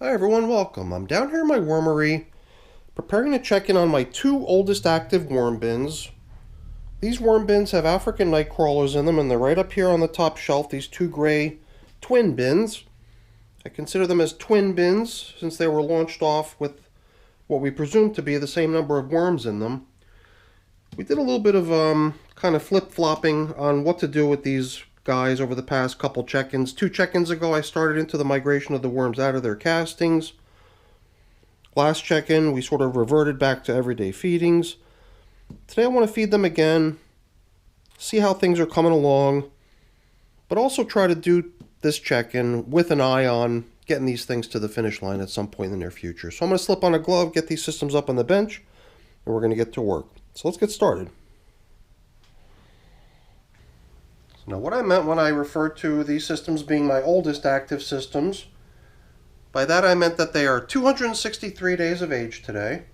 Hi everyone, welcome. I'm down here in my wormery, preparing to check in on my two oldest active worm bins. These worm bins have African night crawlers in them, and they're right up here on the top shelf, these two gray twin bins. I consider them as twin bins since they were launched off with what we presume to be the same number of worms in them. We did a little bit of kind of flip-flopping on what to do with these guys over the past couple check-ins. 2 check-ins ago, I started into the migration of the worms out of their castings. Last check-in, we sort of reverted back to everyday feedings. Today I want to feed them again, see how things are coming along, but also try to do this check-in with an eye on getting these things to the finish line at some point in the near future. So I'm going to slip on a glove, get these systems up on the bench, and we're going to get to work. So let's get started. Now, what I meant when I referred to these systems being my oldest active systems, by that I meant that they are 263 days of age today,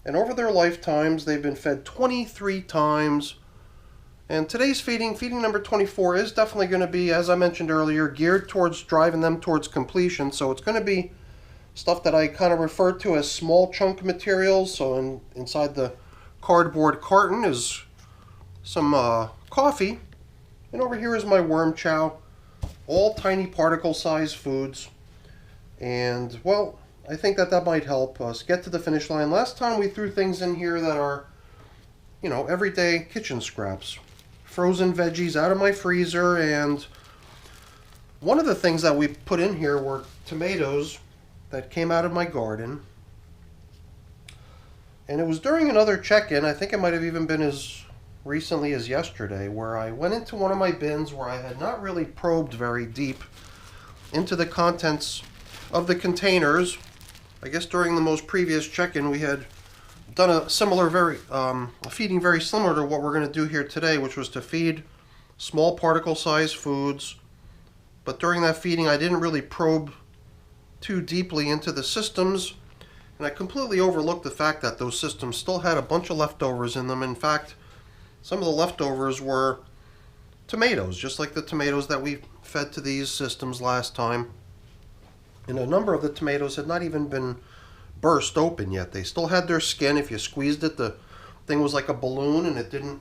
and over their lifetimes they've been fed 23 times, and today's feeding number 24, is definitely going to be, as I mentioned earlier, geared towards driving them towards completion, so it's going to be stuff that I kind of referred to as small chunk materials. So inside the cardboard carton is some coffee. And over here is my worm chow, all tiny particle size foods. And, well, I think that might help us get to the finish line. Last time we threw things in here that are, everyday kitchen scraps. Frozen veggies out of my freezer, and one of the things that we put in here were tomatoes that came out of my garden. And it was during another check-in, I think it might have even been as recently as yesterday, where I went into one of my bins where I had not really probed very deep into the contents of the containers. I guess during the most previous check-in we had done a similar a feeding very similar to what we're going to do here today, which was to feed small particle size foods. But during that feeding I didn't really probe too deeply into the systems, and I completely overlooked the fact that those systems still had a bunch of leftovers in them. In fact, some of the leftovers were tomatoes, just like the tomatoes that we fed to these systems last time. And a number of the tomatoes had not even been burst open yet. They still had their skin. If you squeezed it, the thing was like a balloon, and it didn't,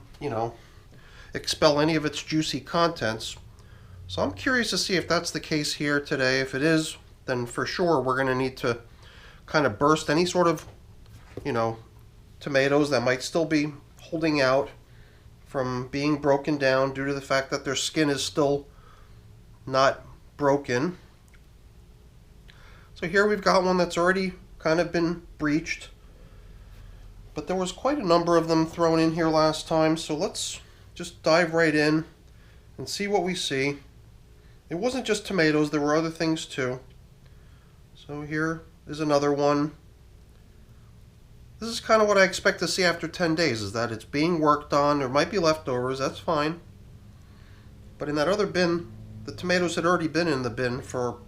expel any of its juicy contents. So I'm curious to see if that's the case here today. If it is, then for sure we're going to need to kind of burst any sort of, tomatoes that might still be holding out from being broken down due to the fact that their skin is still not broken. So here we've got one that's already kind of been breached, but there was quite a number of them thrown in here last time, so let's just dive right in and see what we see. It wasn't just tomatoes, there were other things too. So here is another one. This is kind of what I expect to see after 10 days, is that it's being worked on. There might be leftovers, that's fine. But in that other bin, the tomatoes had already been in the bin for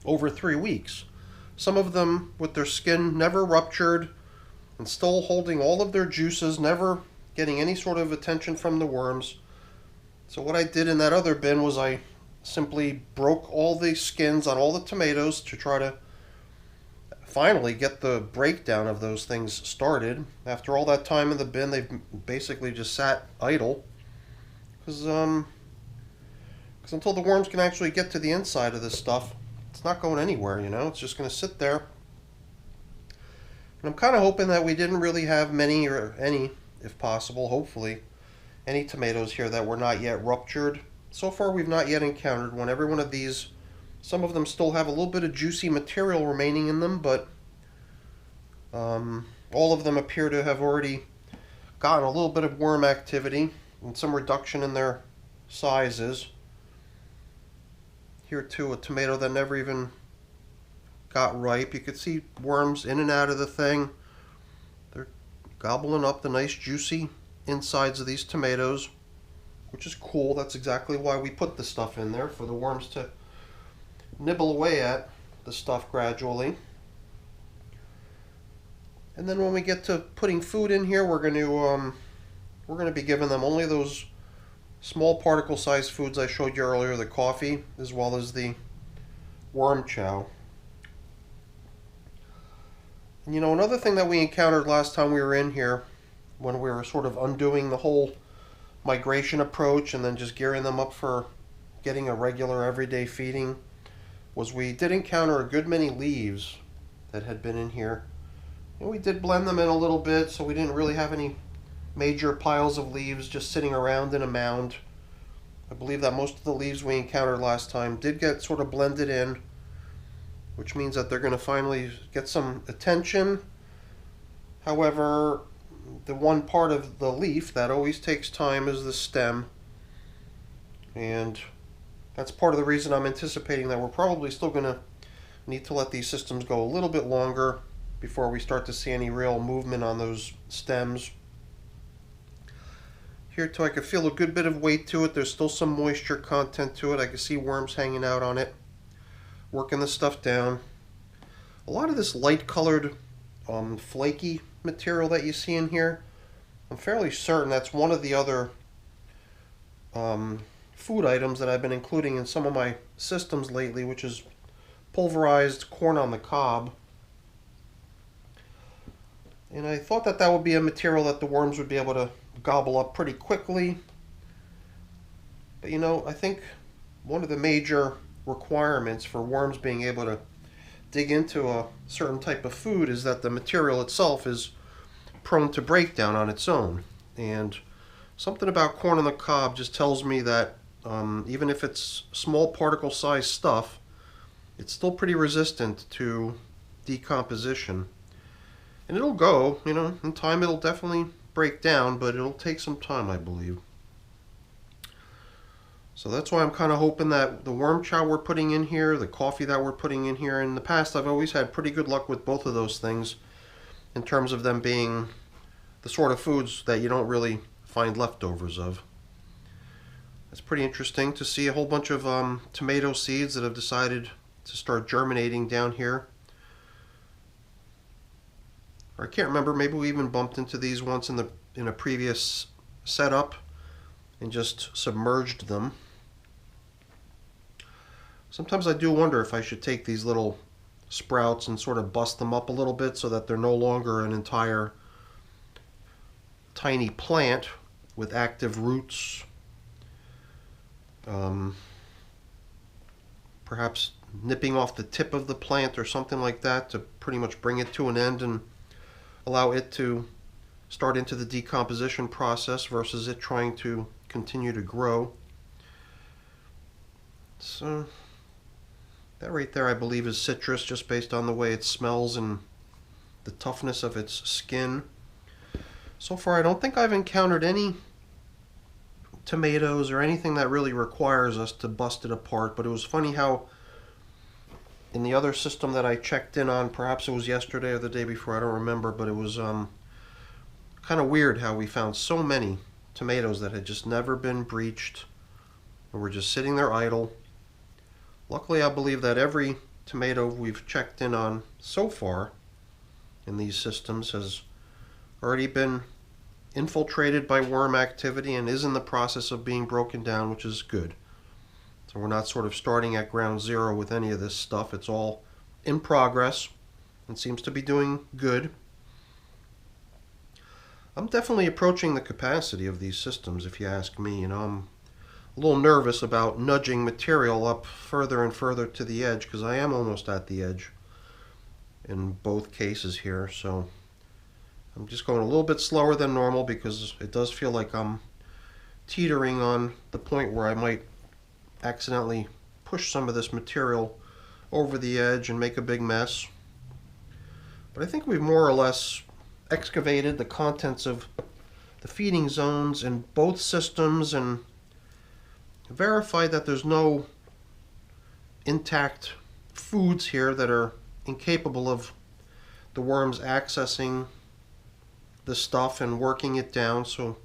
over 3 weeks. Some of them with their skin never ruptured and still holding all of their juices, never getting any sort of attention from the worms. So what I did in that other bin was I simply broke all the skins on all the tomatoes to try to finally get the breakdown of those things started. After all that time in the bin, they've basically just sat idle, because until the worms can actually get to the inside of this stuff, it's not going anywhere. It's just going to sit there. And I'm kind of hoping that we didn't really have many, or any, if possible, hopefully, any tomatoes here that were not yet ruptured. So far we've not yet encountered one. Every one of these, some of them still have a little bit of juicy material remaining in them, but all of them appear to have already gotten a little bit of worm activity and some reduction in their sizes. Here too, a tomato that never even got ripe. You could see worms in and out of the thing. They're gobbling up the nice juicy insides of these tomatoes, which is cool. That's exactly why we put the stuff in there, for the worms to nibble away at the stuff gradually. And then when we get to putting food in here, we're going to be giving them only those small particle sized foods I showed you earlier, the coffee as well as the worm chow. And, another thing that we encountered last time we were in here, when we were sort of undoing the whole migration approach and then just gearing them up for getting a regular everyday feeding, was we did encounter a good many leaves that had been in here. And we did blend them in a little bit, so we didn't really have any major piles of leaves just sitting around in a mound. I believe that most of the leaves we encountered last time did get sort of blended in, which means that they're going to finally get some attention. However, the one part of the leaf that always takes time is the stem, and that's part of the reason I'm anticipating that we're probably still going to need to let these systems go a little bit longer before we start to see any real movement on those stems. Here too, I can feel a good bit of weight to it. There's still some moisture content to it. I can see worms hanging out on it, working the stuff down. A lot of this light colored flaky material that you see in here, I'm fairly certain that's one of the other food items that I've been including in some of my systems lately, which is pulverized corn on the cob. And I thought that that would be a material that the worms would be able to gobble up pretty quickly. But I think one of the major requirements for worms being able to dig into a certain type of food is that the material itself is prone to breakdown on its own. And something about corn on the cob just tells me that even if it's small particle size stuff, it's still pretty resistant to decomposition. And it'll go, in time it'll definitely break down, but it'll take some time, I believe. So that's why I'm kind of hoping that the worm chow we're putting in here, the coffee that we're putting in here, in the past I've always had pretty good luck with both of those things in terms of them being the sort of foods that you don't really find leftovers of. It's pretty interesting to see a whole bunch of tomato seeds that have decided to start germinating down here. Or I can't remember, maybe we even bumped into these once in a previous setup and just submerged them. Sometimes I do wonder if I should take these little sprouts and sort of bust them up a little bit so that they're no longer an entire tiny plant with active roots. Perhaps nipping off the tip of the plant or something like that to pretty much bring it to an end and allow it to start into the decomposition process versus it trying to continue to grow. So that right there I believe is citrus, just based on the way it smells and the toughness of its skin. So far I don't think I've encountered any tomatoes or anything that really requires us to bust it apart, but it was funny how in the other system that I checked in on, perhaps it was yesterday or the day before, I don't remember, but it was kind of weird how we found so many tomatoes that had just never been breached and were just sitting there idle. Luckily, I believe that every tomato we've checked in on so far in these systems has already been infiltrated by worm activity and is in the process of being broken down, which is good. So we're not sort of starting at ground zero with any of this stuff. It's all in progress and seems to be doing good. I'm definitely approaching the capacity of these systems, if you ask me. I'm a little nervous about nudging material up further and further to the edge, because I am almost at the edge in both cases here. So I'm just going a little bit slower than normal because it does feel like I'm teetering on the point where I might accidentally push some of this material over the edge and make a big mess. But I think we've more or less excavated the contents of the feeding zones in both systems and verified that there's no intact foods here that are incapable of the worms accessing the stuff and working it down. So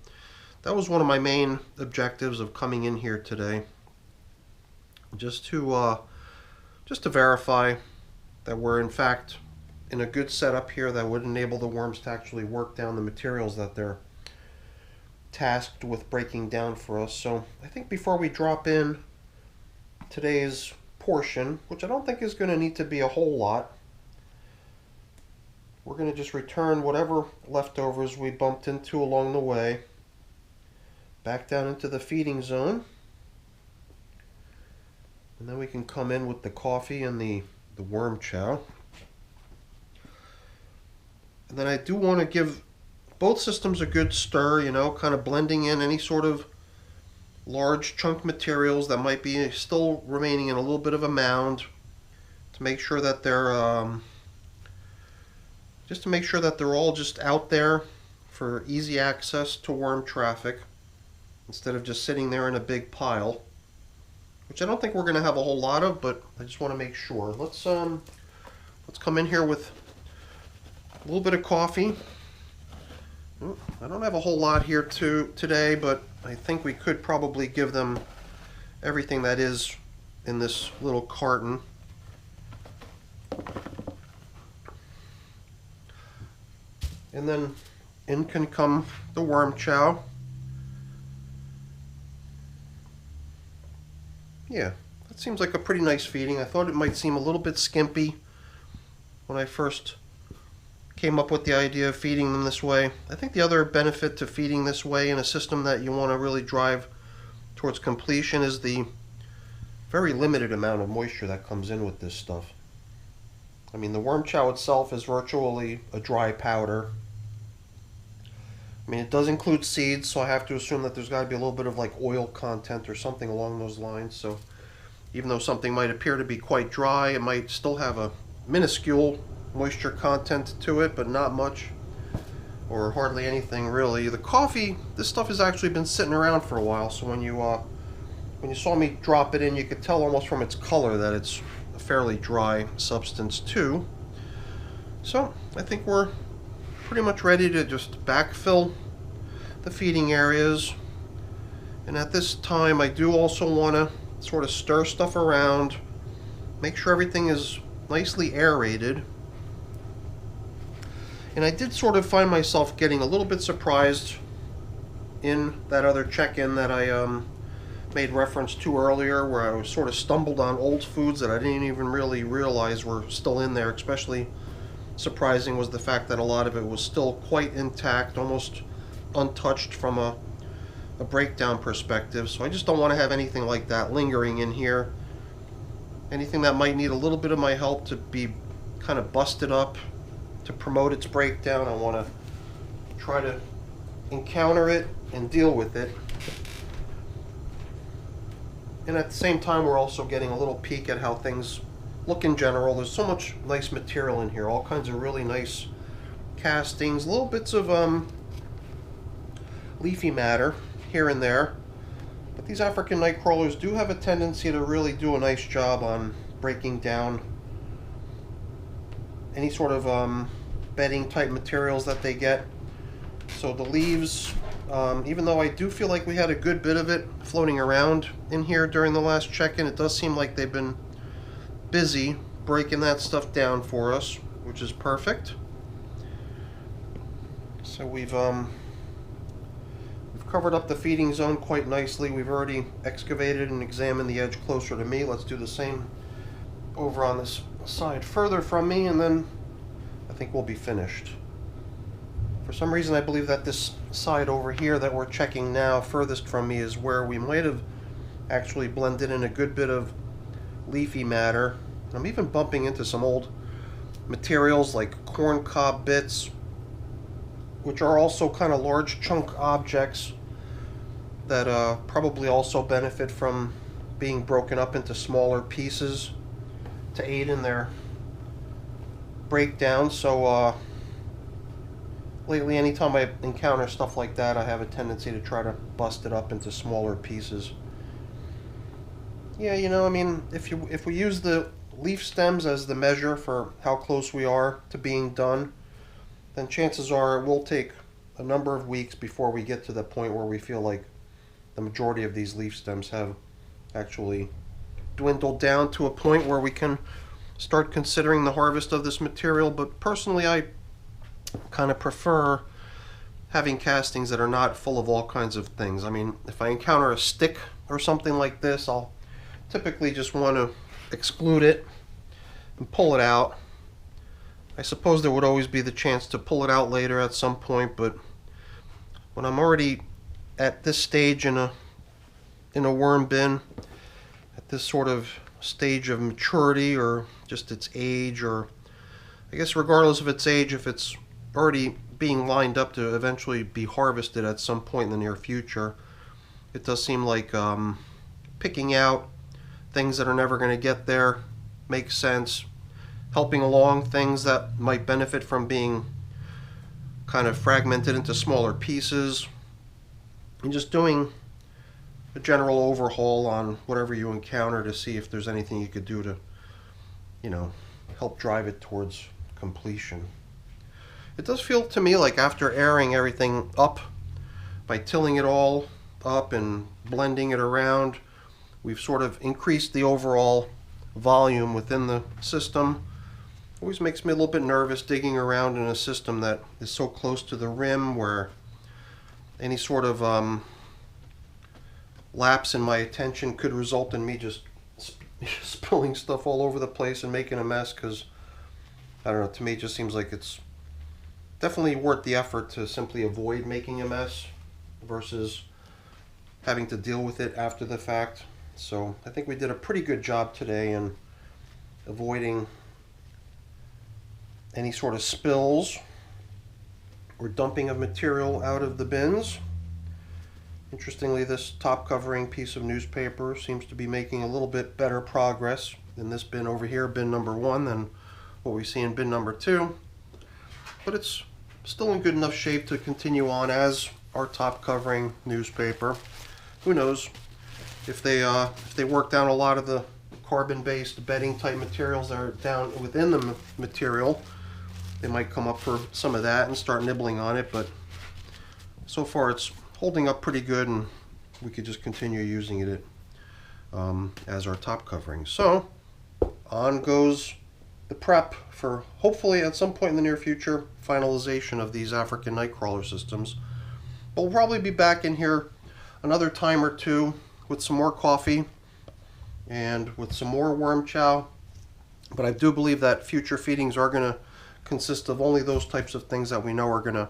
that was one of my main objectives of coming in here today, just to verify that we're in fact in a good setup here that would enable the worms to actually work down the materials that they're tasked with breaking down for us. So I think before we drop in today's portion, which I don't think is going to need to be a whole lot, we're going to just return whatever leftovers we bumped into along the way back down into the feeding zone. And then we can come in with the coffee and the worm chow. And then I do want to give both systems a good stir, you know, kind of blending in any sort of large chunk materials that might be still remaining in a little bit of a mound, to make sure that they're all just out there for easy access to worm traffic instead of just sitting there in a big pile, which I don't think we're going to have a whole lot of, but I just want to make sure. Let's come in here with a little bit of coffee. I don't have a whole lot here today, but I think we could probably give them everything that is in this little carton. And then in can come the worm chow. Yeah, that seems like a pretty nice feeding. I thought it might seem a little bit skimpy when I first came up with the idea of feeding them this way. I think the other benefit to feeding this way in a system that you want to really drive towards completion is the very limited amount of moisture that comes in with this stuff. I mean, the worm chow itself is virtually a dry powder. I mean, it does include seeds, so I have to assume that there's got to be a little bit of like oil content or something along those lines. So even though something might appear to be quite dry, it might still have a minuscule moisture content to it, but not much or hardly anything really. The coffee, this stuff has actually been sitting around for a while, so when you saw me drop it in, you could tell almost from its color that it's a fairly dry substance too. So I think we're pretty much ready to just backfill the feeding areas. And at this time I do also want to sort of stir stuff around, make sure everything is nicely aerated. And I did sort of find myself getting a little bit surprised in that other check-in that I made reference to earlier, where I was sort of stumbled on old foods that I didn't even really realize were still in there. Especially surprising was the fact that a lot of it was still quite intact, almost untouched from a breakdown perspective. So I just don't want to have anything like that lingering in here. Anything that might need a little bit of my help to be kind of busted up to promote its breakdown, I want to try to encounter it and deal with it. And at the same time, we're also getting a little peek at how things look in general. There's so much nice material in here, all kinds of really nice castings, little bits of leafy matter here and there. But these African night crawlers do have a tendency to really do a nice job on breaking down any sort of bedding type materials that they get. So the leaves, even though I do feel like we had a good bit of it floating around in here during the last check-in, it does seem like they've been busy breaking that stuff down for us, which is perfect. So we've covered up the feeding zone quite nicely. We've already excavated and examined the edge closer to me. Let's do the same over on this side further from me, and then I think we'll be finished. For some reason I believe that this side over here that we're checking now furthest from me is where we might have actually blended in a good bit of leafy matter. I'm even bumping into some old materials like corn cob bits, which are also kind of large chunk objects that probably also benefit from being broken up into smaller pieces to aid in their breakdown. So lately, anytime I encounter stuff like that, I have a tendency to try to bust it up into smaller pieces. Yeah, you know, I mean, if we use the leaf stems as the measure for how close we are to being done, then chances are it will take a number of weeks before we get to the point where we feel like the majority of these leaf stems have actually dwindled down to a point where we can start considering the harvest of this material. But personally, I kind of prefer having castings that are not full of all kinds of things. I mean, if I encounter a stick or something like this, I'll typically just want to exclude it and pull it out. I suppose there would always be the chance to pull it out later at some point, but when I'm already at this stage in a worm bin, at this sort of stage of maturity or just its age, or I guess regardless of its age, if it's already being lined up to eventually be harvested at some point in the near future, it does seem like picking out things that are never going to get there makes sense. Helping along things that might benefit from being kind of fragmented into smaller pieces, and just doing a general overhaul on whatever you encounter to see if there's anything you could do to, you know, help drive it towards completion. It does feel to me like after airing everything up by tilling it all up and blending it around, we've sort of increased the overall volume within the system. Always makes me a little bit nervous digging around in a system that is so close to the rim, where any sort of lapse in my attention could result in me just spilling stuff all over the place and making a mess, because I don't know, to me it just seems like it's definitely worth the effort to simply avoid making a mess versus having to deal with it after the fact. So I think we did a pretty good job today in avoiding any sort of spills or dumping of material out of the bins. Interestingly, this top covering piece of newspaper seems to be making a little bit better progress in this bin over here, bin number 1, than what we see in bin number 2. But it's still in good enough shape to continue on as our top covering newspaper. Who knows, if they work down a lot of the carbon-based bedding type materials that are down within the material, they might come up for some of that and start nibbling on it. But so far it's holding up pretty good, and we could just continue using it as our top covering. So on goes the prep for hopefully at some point in the near future finalization of these African nightcrawler systems. But we'll probably be back in here another time or two with some more coffee and with some more worm chow. But I do believe that future feedings are going to consist of only those types of things that we know are going to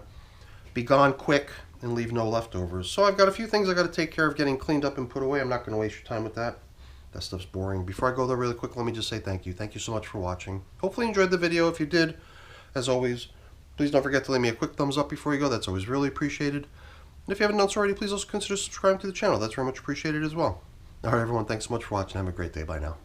be gone quick and leave no leftovers. So I've got a few things I got to take care of getting cleaned up and put away. I'm not going to waste your time with that. That stuff's boring. Before I go there really quick, let me just say thank you. Thank you so much for watching. Hopefully you enjoyed the video. If you did, as always, please don't forget to leave me a quick thumbs up before you go. That's always really appreciated. And if you haven't done so already, please also consider subscribing to the channel. That's very much appreciated as well. Alright everyone, thanks so much for watching. Have a great day. Bye now.